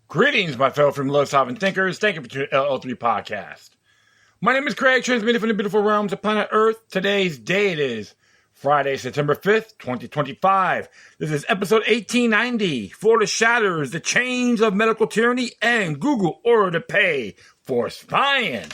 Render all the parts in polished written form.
Greetings, my fellow philosophical thinkers. Thank you for tuning LL3-Podcast. My name is Craig, transmitting from the beautiful realms of planet Earth. Today's date is Friday, September 5th, 2025. This is episode 1890, Florida Shatters, the Chains of Medical Tyranny, and Google order to pay for spying.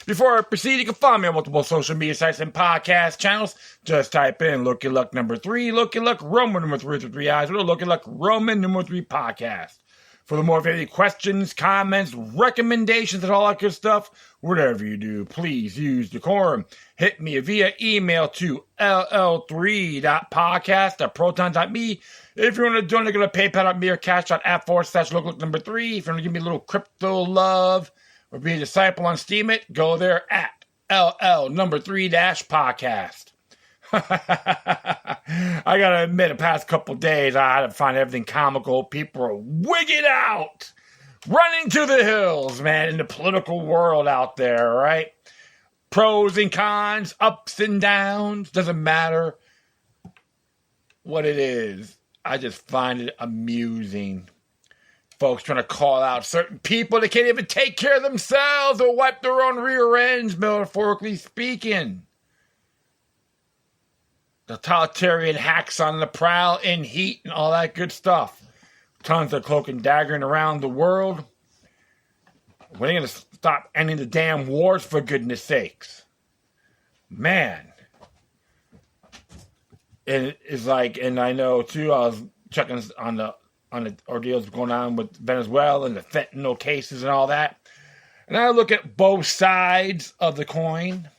Before I proceed, you can find me on multiple social media sites and podcast channels. Just type in Looky Luck number 3, Looky Luck Roman number 3 with 3 eyes, or Looky Luck Roman number 3 podcast. For the more of any questions, comments, recommendations, and all that good stuff, whatever you do, please use decorum. Hit me via email to ll3.podcast@proton.me. If you want to donate, go to PayPal.me or cash.app/look number 3. If you want to give me a little crypto love or be a disciple on Steemit, go there at LL number 3-podcast. I gotta admit, the past couple days, I had to find everything comical. People are wigging out, running to the hills, man, in the political world out there, right? Pros and cons, ups and downs, doesn't matter what it is. I just find it amusing. Folks trying to call out certain people that can't even take care of themselves or wipe their own rear ends, metaphorically speaking. Totalitarian hacks on the prowl in heat and all that good stuff. Tons of cloak and daggering around the world. When are you going to stop ending the damn wars, for goodness sakes? Man. And it's like, and I know too, I was checking on the ordeals going on with Venezuela and the fentanyl cases and all that. And I look at both sides of the coin.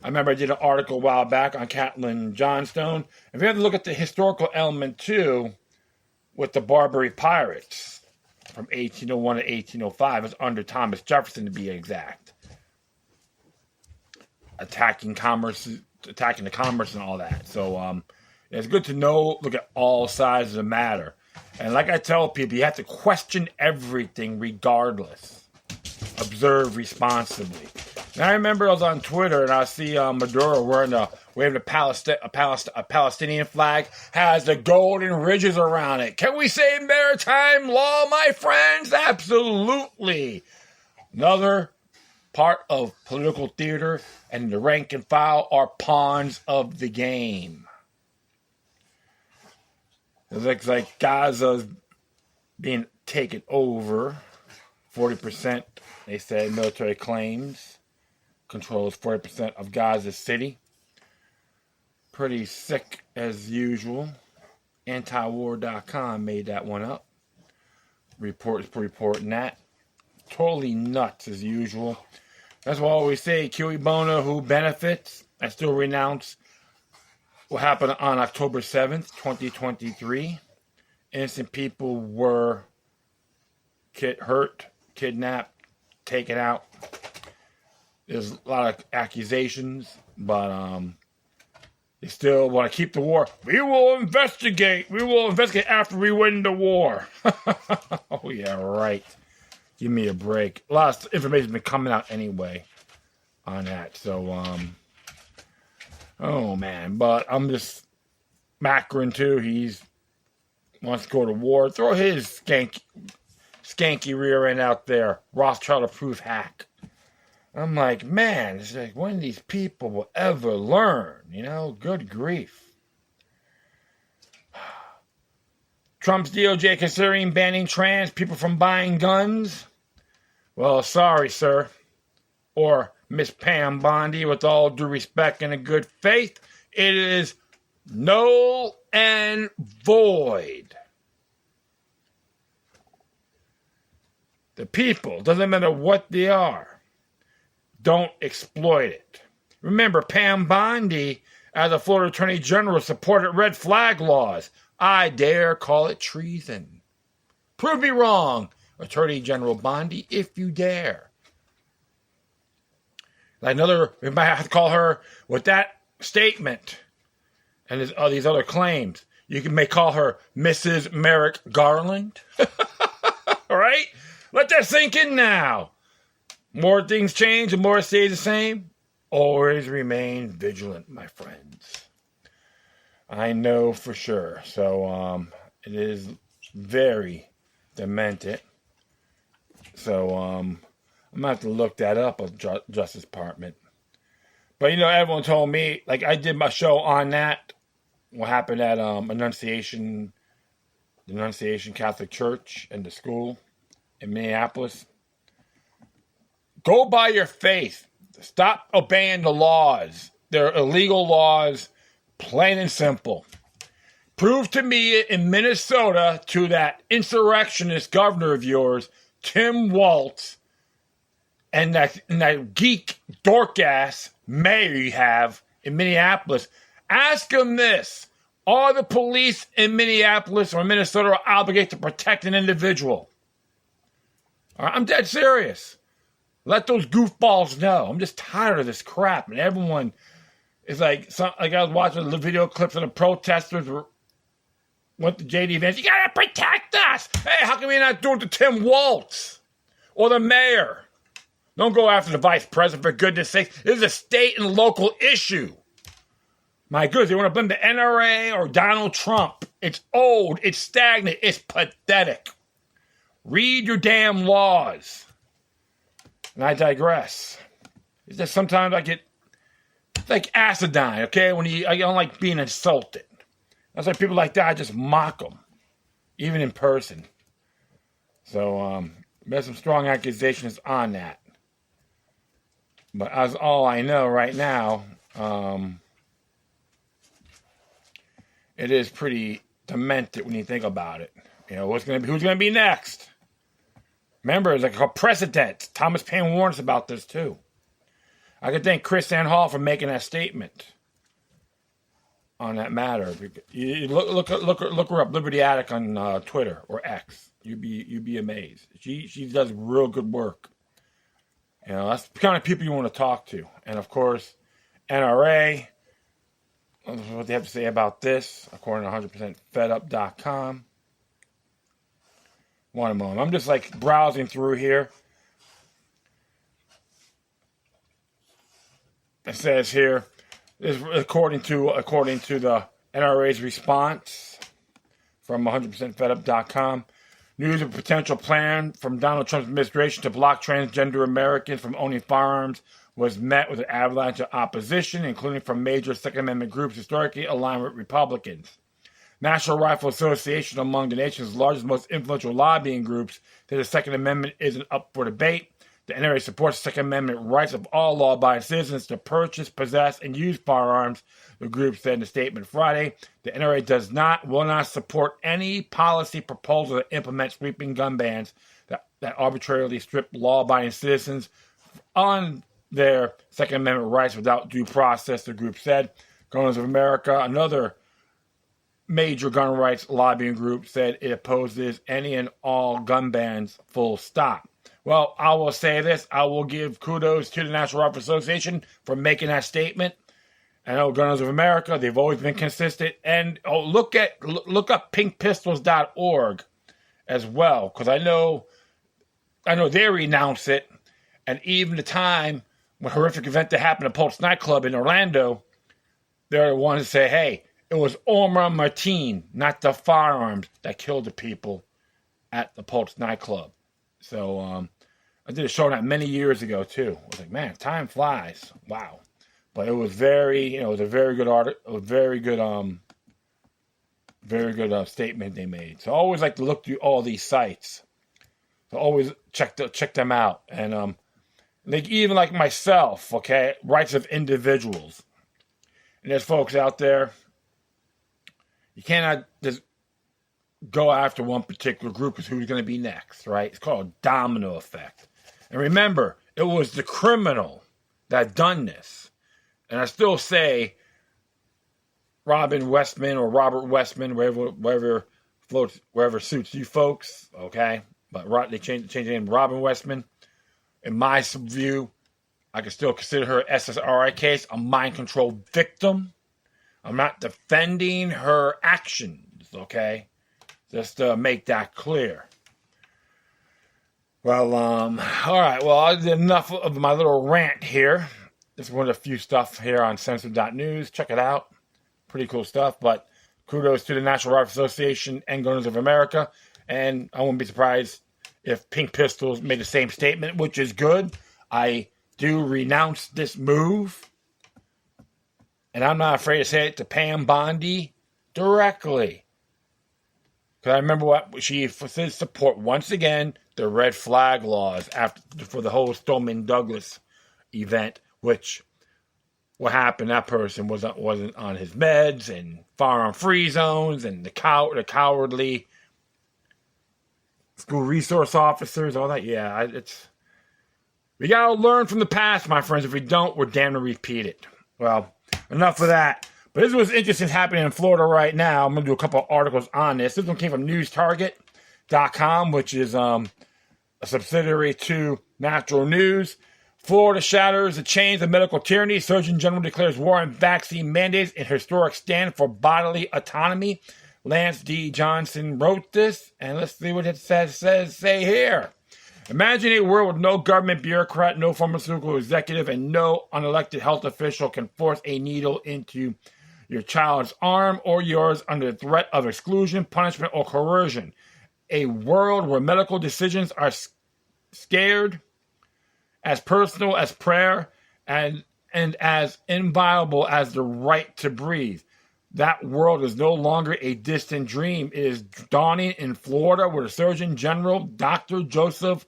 I remember I did an article a while back on Catelyn Johnstone. If you have to look at the historical element too, with the Barbary pirates from 1801 to 1805, it's under Thomas Jefferson to be exact. Attacking the commerce and all that. So it's good to know, look at all sides of the matter. And like I tell people, you have to question everything regardless. Observe responsibly. And I remember I was on Twitter and I see Maduro waving a Palestinian flag, has the golden ridges around it. Can we say maritime law, my friends? Absolutely. Another part of political theater, and the rank and file are pawns of the game. It looks like Gaza's being taken over. 40%, they said, military claims. Controls 40% of Gaza City. Pretty sick as usual. Antiwar.com made that one up. Reporting that. Totally nuts as usual. That's why I always say, Cui Bono, who benefits? I still renounce what happened on October 7th, 2023. Innocent people were hurt, kidnapped, taken out. There's a lot of accusations, but they still want to keep the war. We will investigate. We will investigate after we win the war. Oh, yeah, right. Give me a break. A lot of information has been coming out anyway on that. So, oh, man. But I'm just Macron, too. He wants to go to war. Throw his skanky rear end out there. Rothschild-approved hack. I'm like, man, it's like, when these people will ever learn, good grief. Trump's DOJ considering banning trans people from buying guns. Well, sorry, sir. Or Miss Pam Bondi, with all due respect and a good faith, it is null and void. The people, doesn't matter what they are, don't exploit it. Remember, Pam Bondi, as a Florida Attorney General, supported red flag laws. I dare call it treason. Prove me wrong, Attorney General Bondi, if you dare. We might have to call her with that statement and these other claims. You may call her Mrs. Merrick Garland. All right? Let that sink in now. More things change and more stays the same. Always remain vigilant, my friends. I know for sure. So it is very demented. So I'm going to have to look that up of Justice Department. But, everyone told me, like I did my show on that, what happened at Annunciation Catholic Church and the school in Minneapolis. Go by your faith. Stop obeying the laws. They're illegal laws, plain and simple. Prove to me in Minnesota to that insurrectionist governor of yours, Tim Walz, and that geek dork-ass mayor you have in Minneapolis. Ask him this. Are the police in Minneapolis or Minnesota obligated to protect an individual? All right, I'm dead serious. Let those goofballs know. I'm just tired of this crap. And everyone is like I was watching the video clips of the protesters went to JD Vance. You got to protect us. Hey, how come you're not doing it to Tim Walz or the mayor? Don't go after the vice president, for goodness sake. This is a state and local issue. My goodness, you want to blame the NRA or Donald Trump. It's old, it's stagnant, it's pathetic. Read your damn laws. And I digress. It's just sometimes I get like acidine, okay? I don't like being insulted. That's why people like that, I just mock them, even in person. So there's some strong accusations on that. But as all I know right now, it is pretty demented when you think about it. Who's going to be next? Remember, it's like a precedent. Thomas Paine warned us about this too. I could thank Chris Ann Hall for making that statement on that matter. You look her up, Liberty Attic on Twitter or X. You'd be amazed. She does real good work. That's the kind of people you want to talk to. And of course, NRA. What they have to say about this, according to 100%fedup.com. One moment. I'm just like browsing through here. It says here, according to the NRA's response from 100%fedup.com, news of a potential plan from Donald Trump's administration to block transgender Americans from owning firearms was met with an avalanche of opposition, including from major Second Amendment groups historically aligned with Republicans. National Rifle Association, among the nation's largest, most influential lobbying groups, said the Second Amendment isn't up for debate. The NRA supports the Second Amendment rights of all law-abiding citizens to purchase, possess, and use firearms, the group said in a statement Friday. The NRA will not support any policy proposal that implements sweeping gun bans that arbitrarily strip law-abiding citizens on their Second Amendment rights without due process, the group said. Gunners of America, another major gun rights lobbying group, said it opposes any and all gun bans, full stop. Well, I will say this. I will give kudos to the National Rifle Association for making that statement. I know Gunners of America, they've always been consistent. And look up pinkpistols.org as well, because I know they renounce it. And even the time when horrific event that happened at Pulse nightclub in Orlando, they're the ones that say, hey, it was Omar Martin, not the firearms, that killed the people at the Pulse nightclub. So I did a show on that many years ago too. I was like, man, time flies. Wow. But it was it was a very good article, very good statement they made. So I always like to look through all these sites. So always check them out. And even like myself, okay, rights of individuals. And there's folks out there, you cannot just go after one particular group because who's going to be next, right? It's called a domino effect. And remember, it was the criminal that done this. And I still say Robin Westman or Robert Westman, wherever suits you folks, okay? But they changed the name to Robin Westman. In my view, I can still consider her SSRI case a mind control victim. I'm not defending her actions, okay? Just to make that clear. Well, all right. Well, I did enough of my little rant here. This is one of the few stuff here on censored.news. Check it out. Pretty cool stuff. But kudos to the National Rifle Association and Gunners of America. And I wouldn't be surprised if Pink Pistols made the same statement, which is good. I do renounce this move. And I'm not afraid to say it to Pam Bondi directly. Because I remember what she said, support, once again, the red flag laws for the whole Stoneman Douglas event, which what happened, that person wasn't on his meds and firearm free zones and the cowardly school resource officers, all that. Yeah, we got to learn from the past, my friends. If we don't, we're damned to repeat it. Well, enough of that. But this is what's interesting happening in Florida right now. I'm going to do a couple of articles on this. This one came from newstarget.com, which is a subsidiary to Natural News. Florida shatters the chains of medical tyranny. Surgeon General declares war on vaccine mandates in historic stand for bodily autonomy. Lance D. Johnson wrote this, and let's see what it say here. Imagine a world with no government bureaucrat, no pharmaceutical executive, and no unelected health official can force a needle into your child's arm or yours under the threat of exclusion, punishment, or coercion. A world where medical decisions are scared, as personal as prayer, and as inviolable as the right to breathe. That world is no longer a distant dream. It is dawning in Florida, where the Surgeon General, Dr. Joseph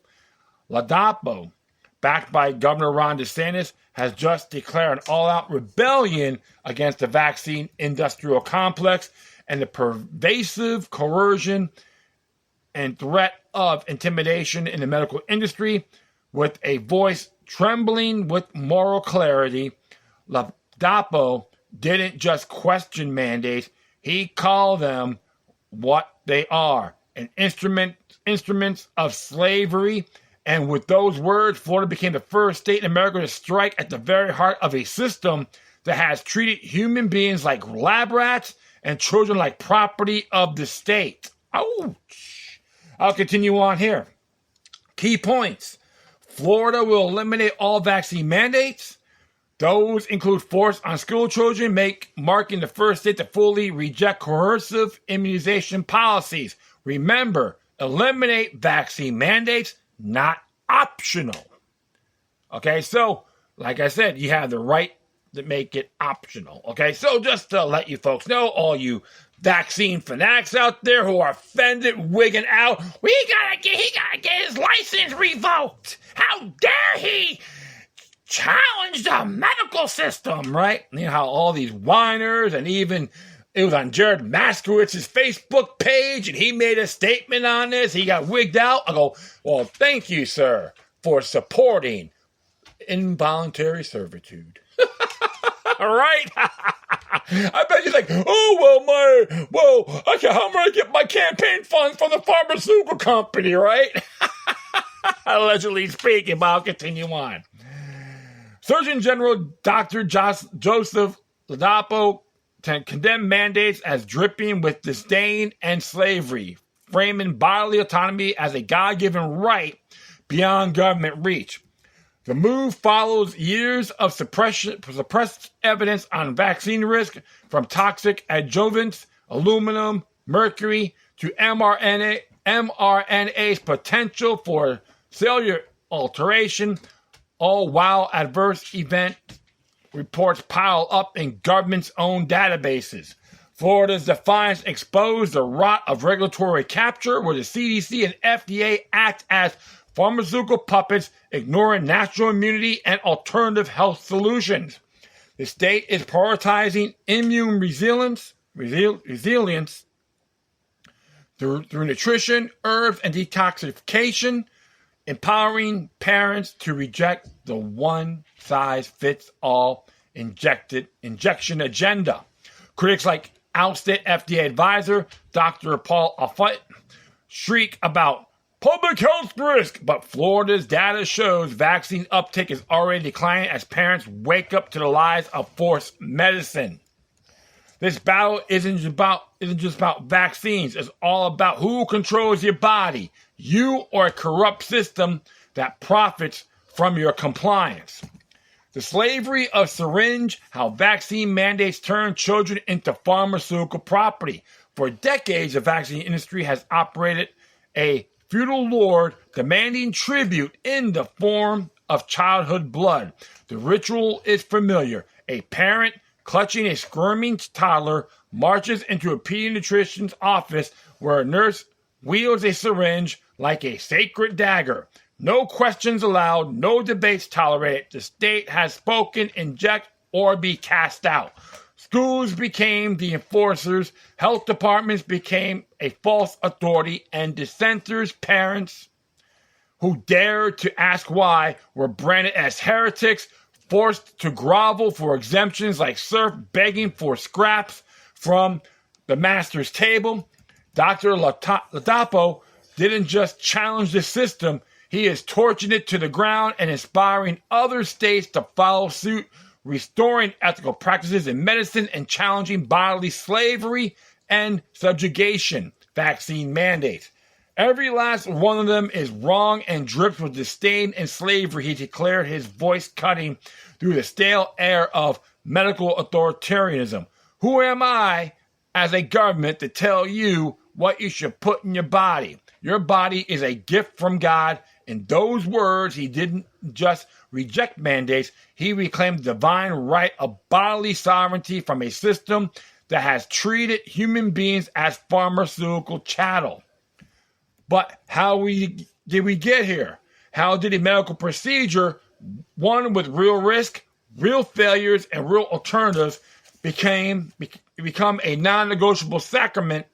Ladapo, backed by Governor Ron DeSantis, has just declared an all-out rebellion against the vaccine industrial complex and the pervasive coercion and threat of intimidation in the medical industry. With a voice trembling with moral clarity, Ladapo didn't just question mandates, he called them what they are, an instruments of slavery. And with those words, Florida became the first state in America to strike at the very heart of a system that has treated human beings like lab rats and children like property of the state. Ouch! I'll continue on here. Key points. Florida will eliminate all vaccine mandates. Those include force on school children, marking the first state to fully reject coercive immunization policies. Remember, eliminate vaccine mandates, not optional. Okay, so, like I said, you have the right to make it optional. Okay, so just to let you folks know, all you vaccine fanatics out there who are offended, wigging out, he gotta get his license revoked. How dare he challenge the medical system, right? You know how all these whiners, and even it was on Jared Maskowitz's Facebook page, and he made a statement on this. He got wigged out. I go, well, thank you, sir, for supporting involuntary servitude. Right? I bet you're like, okay, how am I going to get my campaign funds from the pharmaceutical company, right? Allegedly speaking, but I'll continue on. Surgeon General Dr. Joseph Ladapo condemned mandates as dripping with disdain and slavery, framing bodily autonomy as a God-given right beyond government reach. The move follows years of suppressed evidence on vaccine risk, from toxic adjuvants, aluminum, mercury, to mRNA's potential for cellular alteration, all while adverse event reports pile up in government's own databases. Florida's defiance exposed the rot of regulatory capture, where the CDC and FDA act as pharmaceutical puppets, ignoring natural immunity and alternative health solutions. The state is prioritizing immune resilience through nutrition, herbs, and detoxification, empowering parents to reject the one-size-fits-all injection agenda. Critics like Outstate FDA advisor Dr. Paul Offit shriek about public health risk, but Florida's data shows vaccine uptake is already declining as parents wake up to the lies of forced medicine. This battle isn't just about vaccines. It's all about who controls your body, you or a corrupt system that profits from your compliance. The slavery of syringe, how vaccine mandates turn children into pharmaceutical property. For decades, the vaccine industry has operated a feudal lord demanding tribute in the form of childhood blood. The ritual is familiar. A parent clutching a squirming toddler marches into a pediatrician's office where a nurse wields a syringe like a sacred dagger. No questions allowed, no debates tolerated. The state has spoken, inject or be cast out. Schools became the enforcers, health departments became a false authority, and dissenters, parents who dared to ask why, were branded as heretics, forced to grovel for exemptions like serf begging for scraps from the master's table. Dr. Ladapo didn't just challenge the system, he is torching it to the ground and inspiring other states to follow suit, restoring ethical practices in medicine and challenging bodily slavery and subjugation, vaccine mandates. Every last one of them is wrong and drips with disdain and slavery, he declared, his voice cutting through the stale air of medical authoritarianism. Who am I as a government to tell you what you should put in your body? Your body is a gift from God. In those words, he didn't just reject mandates, he reclaimed the divine right of bodily sovereignty from a system that has treated human beings as pharmaceutical chattel. But how did we get here? How did a medical procedure, one with real risk, real failures, and real alternatives, become a non-negotiable sacrament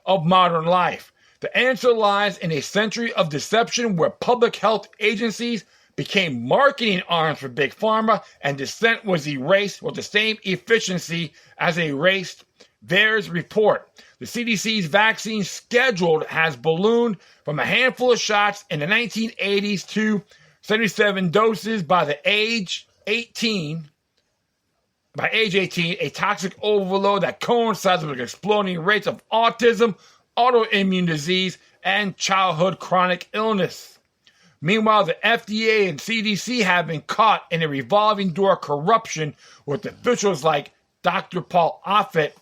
of modern life? The answer lies in a century of deception where public health agencies became marketing arms for Big Pharma, and dissent was erased with the same efficiency as erased VAERS report. The CDC's vaccine schedule has ballooned from a handful of shots in the 1980s to 77 doses by age 18, a toxic overload that coincides with exploding rates of autism, autoimmune disease, and childhood chronic illness. Meanwhile, the FDA and CDC have been caught in a revolving door of corruption with officials like Dr. Paul Offit,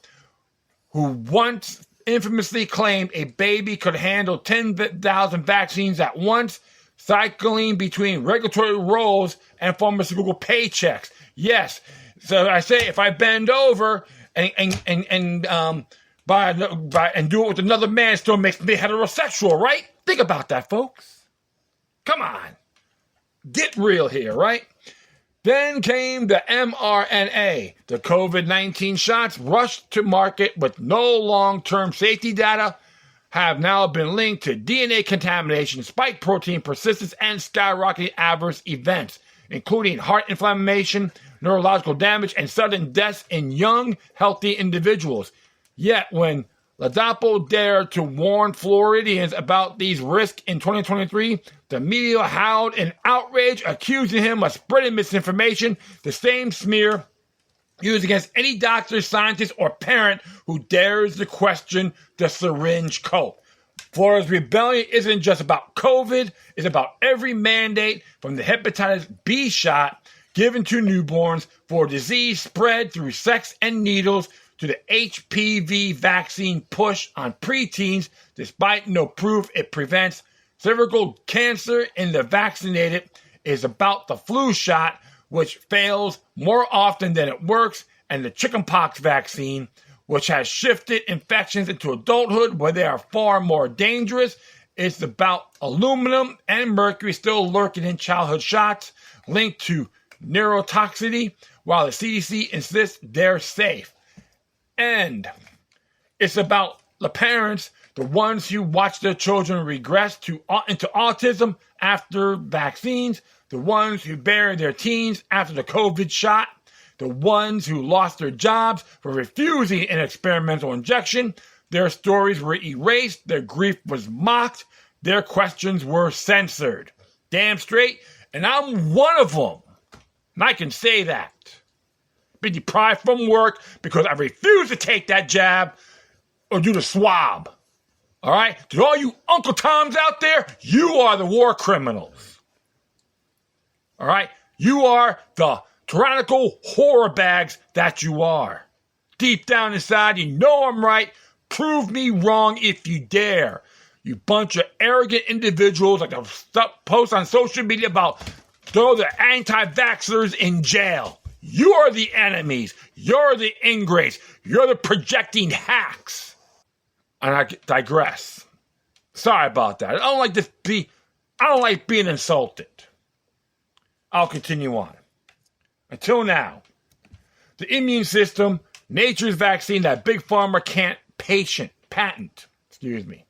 who once infamously claimed a baby could handle 10,000 vaccines at once, cycling between regulatory roles and pharmaceutical paychecks. Yes, so I say if I bend over and do it with another man, still makes me heterosexual, right? Think about that, folks. Come on. Get real here, right? Then came the mRNA. The COVID-19 shots rushed to market with no long-term safety data have now been linked to DNA contamination, spike protein persistence, and skyrocketing adverse events, including heart inflammation, neurological damage, and sudden deaths in young, healthy individuals. Yet when Ladapo dared to warn Floridians about these risks in 2023, the media howled in outrage, accusing him of spreading misinformation, the same smear used against any doctor, scientist, or parent who dares to question the syringe cult. Florida's rebellion isn't just about COVID, it's about every mandate from the hepatitis B shot given to newborns for disease spread through sex and needles to the HPV vaccine push on preteens, despite no proof it prevents cervical cancer in the vaccinated, is about the flu shot, which fails more often than it works, and the chickenpox vaccine, which has shifted infections into adulthood where they are far more dangerous. It's about aluminum and mercury still lurking in childhood shots, linked to neurotoxicity, while the CDC insists they're safe. And it's about the parents, the ones who watch their children regress into autism after vaccines, the ones who bury their teens after the COVID shot, the ones who lost their jobs for refusing an experimental injection. Their stories were erased, their grief was mocked, their questions were censored. Damn straight, and I'm one of them. And I can say that. Been deprived from work because I refuse to take that jab or do the swab. All right? To all you Uncle Toms out there, you are the war criminals. All right? You are the tyrannical horror bags that you are. Deep down inside, you know I'm right. Prove me wrong if you dare. You bunch of arrogant individuals like the stuff post on social media about throw the anti-vaxxers in jail. You're the enemies. You're the ingrates. You're the projecting hacks. And I digress. Sorry about that. I don't like being insulted. I'll continue on. Until now, the immune system, nature's vaccine that Big Pharma can't patent. The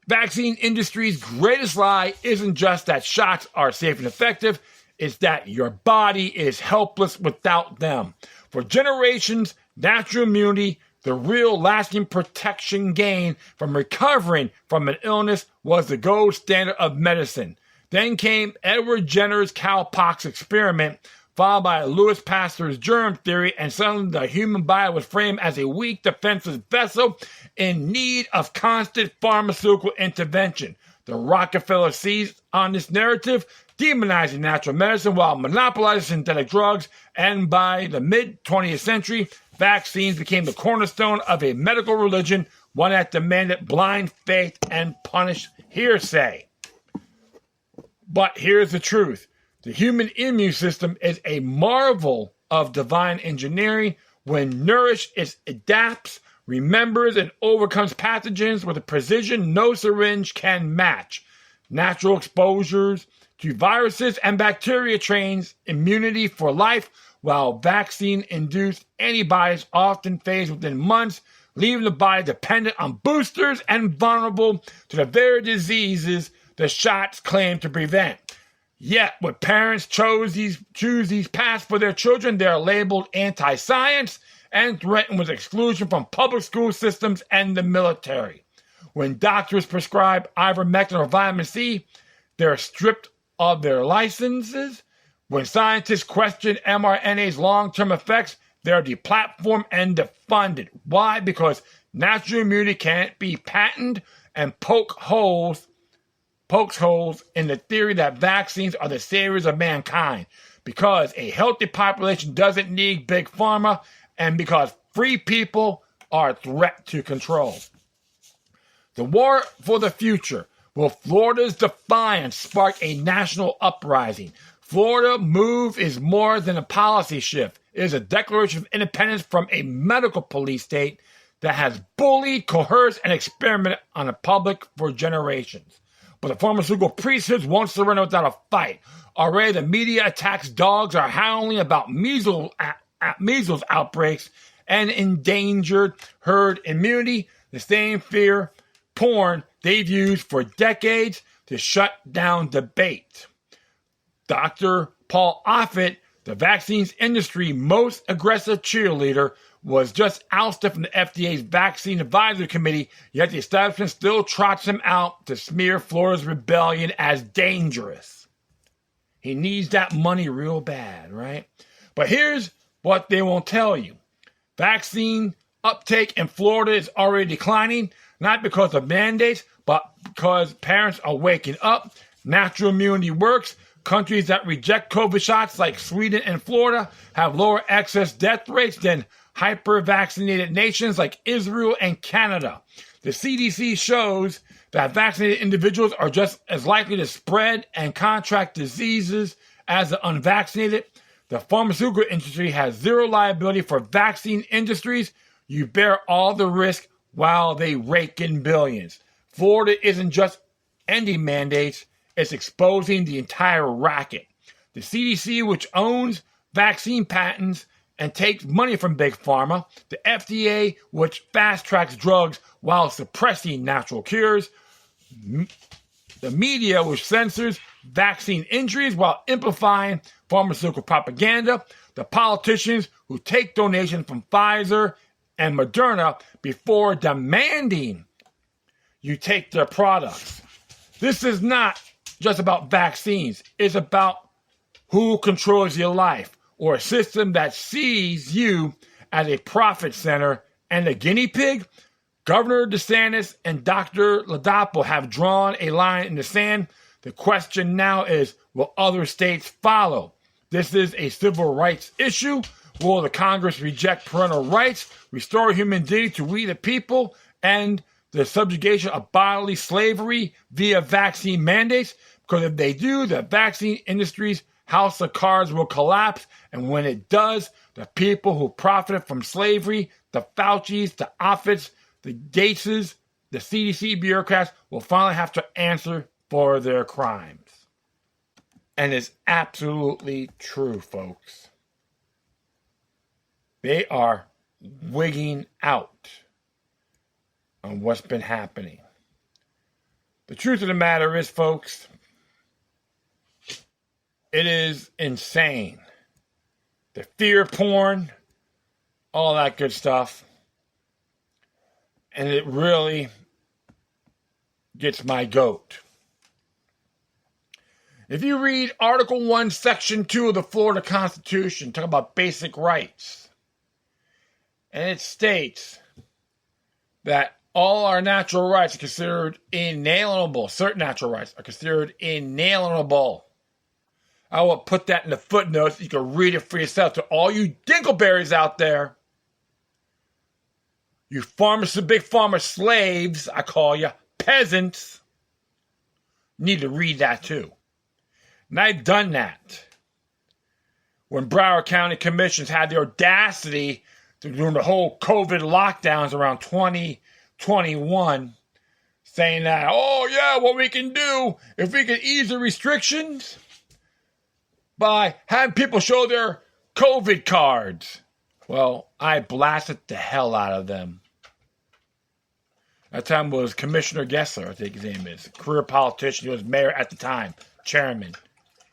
vaccine industry's greatest lie isn't just that shots are safe and effective, it's that your body is helpless without them. For generations, natural immunity, the real lasting protection gained from recovering from an illness, was the gold standard of medicine. Then came Edward Jenner's cowpox experiment, followed by Louis Pasteur's germ theory, and suddenly the human body was framed as a weak, defenseless vessel in need of constant pharmaceutical intervention. The Rockefeller seized on this narrative, demonizing natural medicine while monopolizing synthetic drugs, and by the mid-20th century, vaccines became the cornerstone of a medical religion, one that demanded blind faith and punished hearsay. But here's the truth. The human immune system is a marvel of divine engineering. When nourished, it adapts, remembers, and overcomes pathogens with a precision no syringe can match. Natural exposures to viruses and bacteria trains immunity for life, while vaccine-induced antibodies often phase within months, leaving the body dependent on boosters and vulnerable to the very diseases the shots claim to prevent. Yet, when parents choose these paths for their children, they are labeled anti-science and threatened with exclusion from public school systems and the military. When doctors prescribe ivermectin or vitamin C, they're stripped of their licenses. When scientists question mRNA's long-term effects, they're deplatformed and defunded. Why? Because natural immunity can't be patented and pokes holes in the theory that vaccines are the saviors of mankind. Because a healthy population doesn't need big pharma, and because free people are a threat to control. The war for the future. Will Florida's defiance spark a national uprising? Florida move is more than a policy shift. It is a declaration of independence from a medical police state that has bullied, coerced, and experimented on the public for generations. But the pharmaceutical priesthoods won't surrender without a fight. Already the media attacks dogs are howling about measles outbreaks and endangered herd immunity, the same fear porn they've used for decades to shut down debate. Dr. Paul Offit, the vaccines industry's most aggressive cheerleader, was just ousted from the FDA's Vaccine Advisory Committee, yet the establishment still trots him out to smear Florida's rebellion as dangerous. He needs that money real bad, right? But here's what they won't tell you. Vaccine uptake in Florida is already declining, not because of mandates, but because parents are waking up. Natural immunity works. Countries that reject COVID shots like Sweden and Florida have lower excess death rates than hyper-vaccinated nations like Israel and Canada. The CDC shows that vaccinated individuals are just as likely to spread and contract diseases as the unvaccinated. The pharmaceutical industry has zero liability for vaccine industries. You bear all the risk while they rake in billions. Florida isn't just ending mandates, it's exposing the entire racket. The CDC, which owns vaccine patents and takes money from Big Pharma, the FDA, which fast-tracks drugs while suppressing natural cures, the media, which censors vaccine injuries while amplifying pharmaceutical propaganda, the politicians who take donations from Pfizer and Moderna before demanding you take their products. This is not just about vaccines. It's about who controls your life, or a system that sees you as a profit center and a guinea pig. Governor DeSantis and Dr. Ladapo have drawn a line in the sand. The question now is, will other states follow? This is a civil rights issue. Will the Congress reject parental rights, restore human dignity to we the people, and the subjugation of bodily slavery via vaccine mandates, because if they do, the vaccine industry's house of cards will collapse, and when it does, the people who profited from slavery, the Faucis, the Offits, the Gateses, the CDC bureaucrats will finally have to answer for their crimes. And it's absolutely true, folks. They are wigging out on what's been happening. The truth of the matter is, folks, it is insane. The fear porn, all that good stuff. And it really gets my goat. If you read Article 1, Section 2 of the Florida Constitution, talk about basic rights, and it states that all our natural rights are considered inalienable. Certain natural rights are considered inalienable. I will put that in the footnotes. You can read it for yourself. To all you dingleberries out there, you farmers, big farmer slaves, I call you, peasants, need to read that too. And I've done that. When Broward County Commissions had the audacity to during the whole COVID lockdowns around 2021, saying that, oh yeah, what we can do, if we can ease the restrictions by having people show their COVID cards. Well, I blasted the hell out of them. That time was Commissioner Gessler, I think his name is. Career politician. He was mayor at the time. Chairman.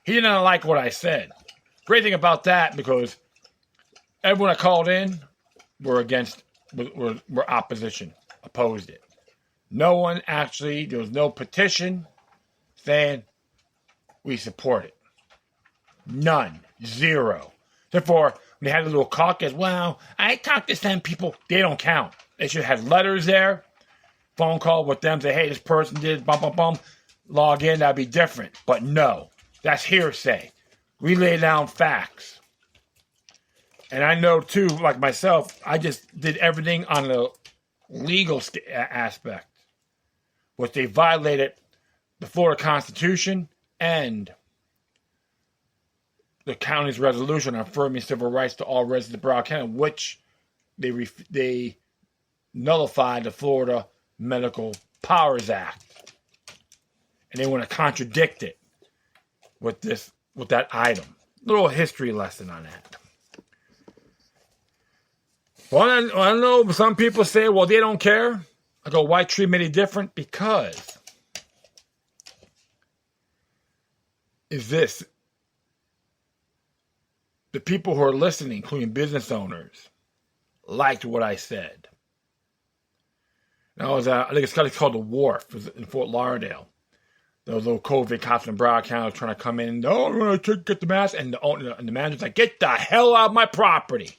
He didn't like what I said. Great thing about that, because everyone I called in were opposition. Opposed it. No one actually, there was no petition saying we support it. None. Zero. Therefore, when they had a little caucus, well, I talked to some people. They don't count. They should have letters there. Phone call with them. Say, hey, this person did bum, bum, bum. Log in. That'd be different. But no. That's hearsay. We lay down facts. And I know, too, like myself, I just did everything on the legal aspect. Which they violated the Florida Constitution and the county's resolution on affirming civil rights to all residents of Broward County, which they nullified the Florida Medical Powers Act. And they want to contradict it with that item. Little history lesson on that. Well, I know some people say, well, they don't care. I go, why treat me any different? Because is this. The people who are listening, including business owners, liked what I said. I think it's called the Wharf. It was in Fort Lauderdale. Those little COVID cops in Broward County trying to come in. Oh, I'm going to get the mask. And the manager's like, get the hell out of my property.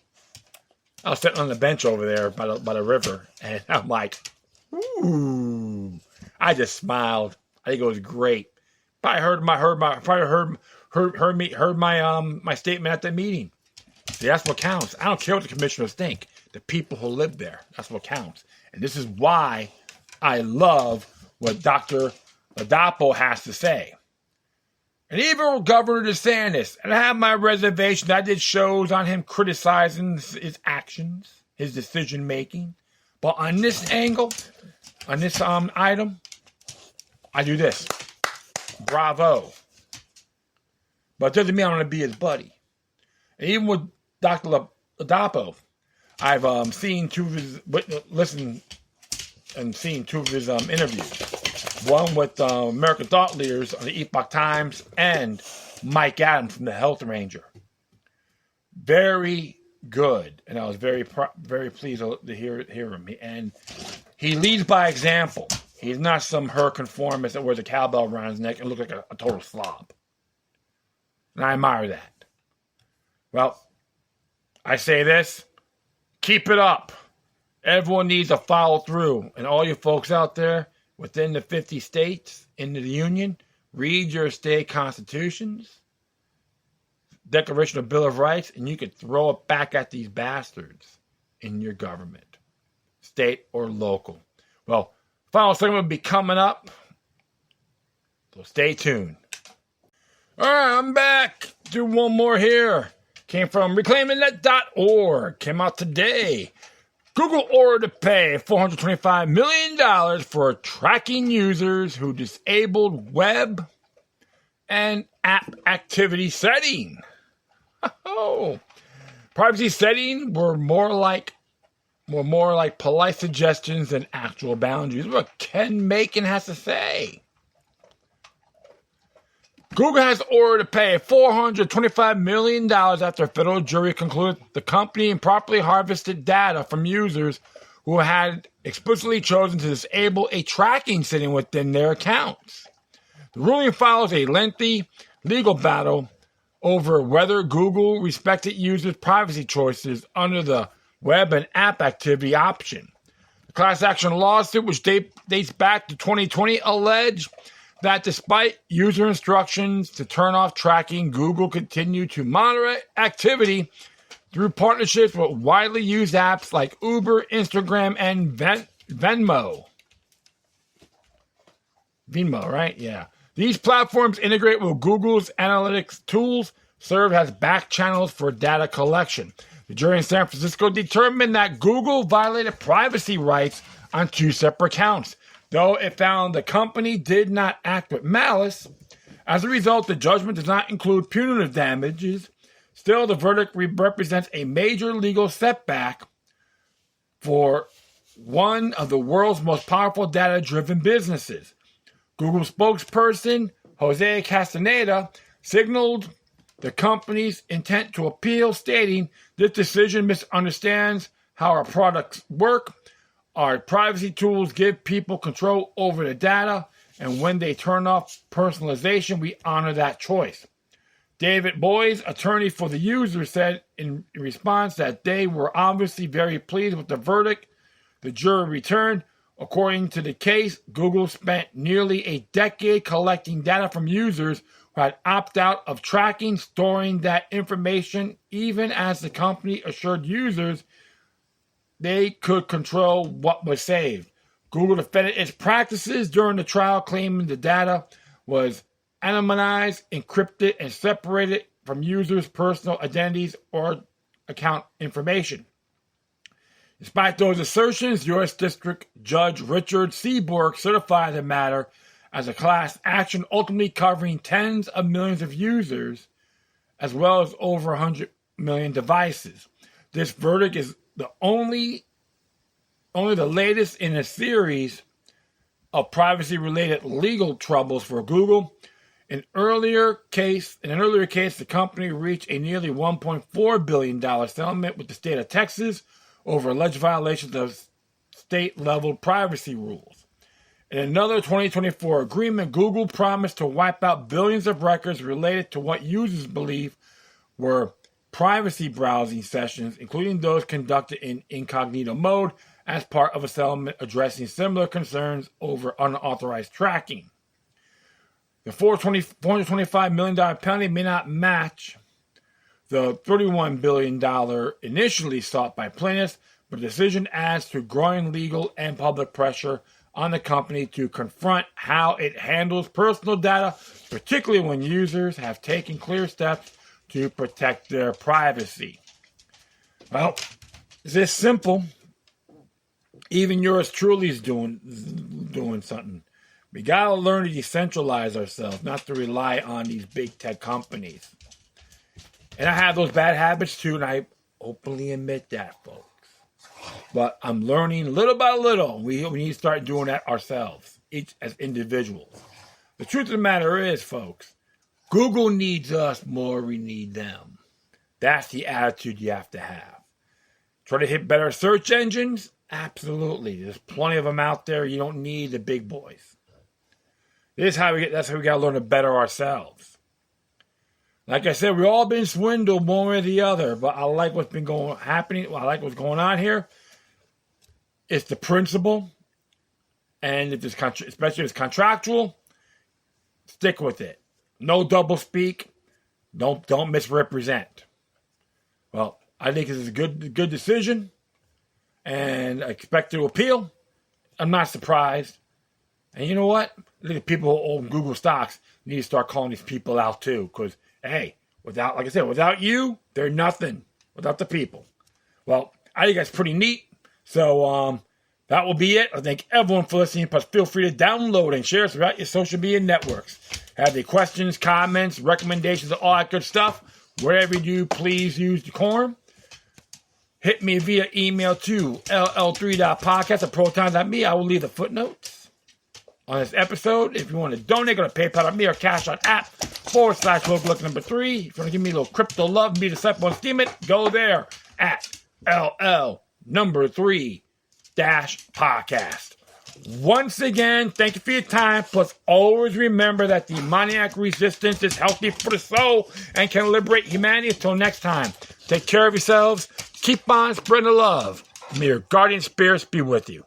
I was sitting on the bench over there by the river. And I'm like, ooh. I just smiled. I think it was great. Probably heard my statement at the meeting. See, that's what counts. I don't care what the commissioners think. The people who live there, that's what counts. And this is why I love what Dr. Ladapo has to say. And even Governor DeSantis, and I have my reservations. I did shows on him criticizing his actions, his decision making. But on this angle, on this item, I do this. Bravo. But it doesn't mean I'm going to be his buddy. And even with Dr. Ladapo, I've listened and seen two of his interviews. One with American thought leaders on the Epoch Times and Mike Adams from the Health Ranger. Very good. And I was very pleased to hear him. And he leads by example. He's not some conformist that wears a cowbell around his neck and looks like a total slob. And I admire that. Well, I say this. Keep it up. Everyone needs to follow through. And all you folks out there within the 50 states in the union, read your state constitutions, Declaration of Bill of Rights, and you can throw it back at these bastards in your government, state or local. Well, Final segment will be coming up, so stay tuned. All right, I'm back. Do one more here. Came from reclaimingnet.org. Came out today. Google ordered to pay $425 million for tracking users who disabled web and app activity setting. Oh, privacy setting were more like polite suggestions than actual boundaries. This is what Ken Macon has to say. Google has ordered to pay $425 million after a federal jury concluded the company improperly harvested data from users who had explicitly chosen to disable a tracking setting within their accounts. The ruling follows a lengthy legal battle over whether Google respected users' privacy choices under the web and app activity option. The class action lawsuit, which dates back to 2020, alleged that despite user instructions to turn off tracking, Google continued to monitor activity through partnerships with widely used apps like Uber, Instagram, and Venmo. Venmo, right? Yeah. These platforms integrate with Google's analytics tools, serve as back channels for data collection. The jury in San Francisco determined that Google violated privacy rights on 2 separate counts, though it found the company did not act with malice. As a result, the judgment does not include punitive damages. Still, the verdict represents a major legal setback for one of the world's most powerful data-driven businesses. Google spokesperson Jose Castaneda signaled the company's intent to appeal, stating, "This decision misunderstands how our products work. Our privacy tools give people control over the data, and when they turn off personalization, we honor that choice." David Boyes, attorney for the user, said in response that they were obviously very pleased with the verdict the jury returned. According to the case, Google spent nearly a decade collecting data from users who had opted out of tracking, storing that information, even as the company assured users they could control what was saved. Google defended its practices during the trial, claiming the data was anonymized, encrypted, and separated from users' personal identities or account information. Despite those assertions, U.S. District Judge Richard Seaborg certified the matter as a class action, ultimately covering tens of millions of users, as well as over 100 million devices. This verdict is the only the latest in a series of privacy-related legal troubles for Google. In an earlier case, the company reached a nearly $1.4 billion settlement with the state of Texas over alleged violations of state-level privacy rules. In another 2024 agreement, Google promised to wipe out billions of records related to what users believe were privacy browsing sessions, including those conducted in incognito mode, as part of a settlement addressing similar concerns over unauthorized tracking. The $425 million penalty may not match the $31 billion initially sought by plaintiffs, but the decision adds to growing legal and public pressure on the company to confront how it handles personal data, particularly when users have taken clear steps to protect their privacy. Well, it's this simple. Even yours truly is doing something. We gotta learn to decentralize ourselves, not to rely on these big tech companies. And I have those bad habits too, and I openly admit that, folks. But I'm learning little by little. We need to start doing that ourselves, each as individuals. The truth of the matter is, folks, Google needs us more we need them. That's the attitude you have to have. Try to hit better search engines? Absolutely. There's plenty of them out there. You don't need the big boys. That's how we got to learn to better ourselves. Like I said, we've all been swindled one way or the other, but I like what's been happening. I like what's going on here. It's the principle, and if it's especially if it's contractual, stick with it. No double speak. Don't misrepresent. Well, I think this is a good decision, and I expect to appeal. I'm not surprised. And you know what? I think the people who own Google stocks need to start calling these people out too. Because, hey, like I said, without you, they're nothing. Without the people. Well, I think that's pretty neat. So, that will be it. I thank everyone for listening. Plus, feel free to download and share us throughout your social media networks. Have any questions, comments, recommendations, all that good stuff. Whatever you do, please use decorum. Hit me via email to LL3-Podcast at proton.me. I will leave the footnotes on this episode. If you want to donate, go to PayPal.me or Cash on app /look3. If you want to give me a little crypto love and be a disciple on Steemit, go there at LL3-Podcast. Once again, thank you for your time. Plus, always remember that demoniac resistance is healthy for the soul and can liberate humanity. Until next time, take care of yourselves. Keep on spreading the love. May your guardian spirits be with you.